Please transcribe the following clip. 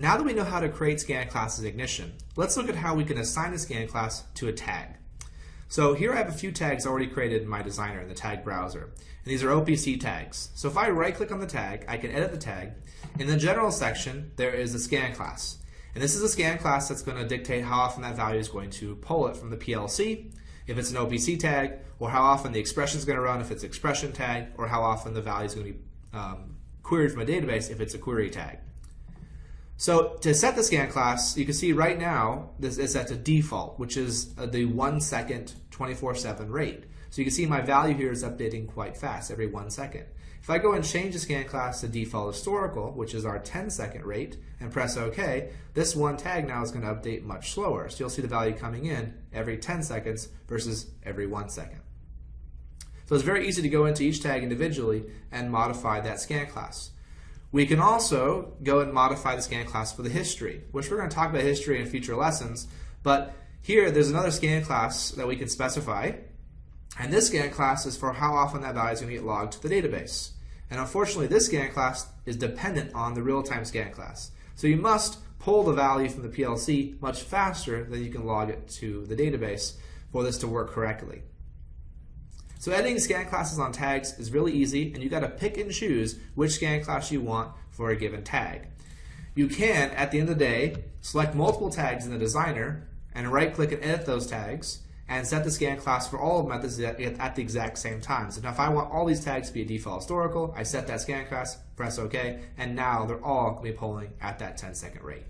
Now that we know how to create scan classes ignition, let's look at how we can assign a scan class to a tag. So here I have a few tags already created in my designer in the tag browser. And these are OPC tags. So if I right click on the tag, I can edit the tag. In the general section, there is a scan class. And this is a scan class that's going to dictate how often that value is going to pull it from the PLC, if it's an OPC tag, or how often the expression is going to run if it's an expression tag, or how often the value is going to be queried from a database if it's a query tag. So to set the scan class, you can see right now this is set to default, which is the 1 second 24/7 rate. So you can see my value here is updating quite fast every 1 second. If I go and change the scan class to default historical, which is our 10-second rate, and press OK, this one tag now is going to update much slower. So you'll see the value coming in every 10 seconds versus every 1 second. So it's very easy to go into each tag individually and modify that scan class. We can also go and modify the scan class for the history, which we're going to talk about history in future lessons, but here there's another scan class that we can specify, and this scan class is for how often that value is going to get logged to the database. And unfortunately, this scan class is dependent on the real-time scan class. So you must pull the value from the PLC much faster than you can log it to the database for this to work correctly. So editing scan classes on tags is really easy, and you've got to pick and choose which scan class you want for a given tag. You can, at the end of the day, select multiple tags in the designer and right-click and edit those tags and set the scan class for all of them at the exact same time. So now if I want all these tags to be a default historical, I set that scan class, press OK, and now they're all going to be pulling at that 10-second rate.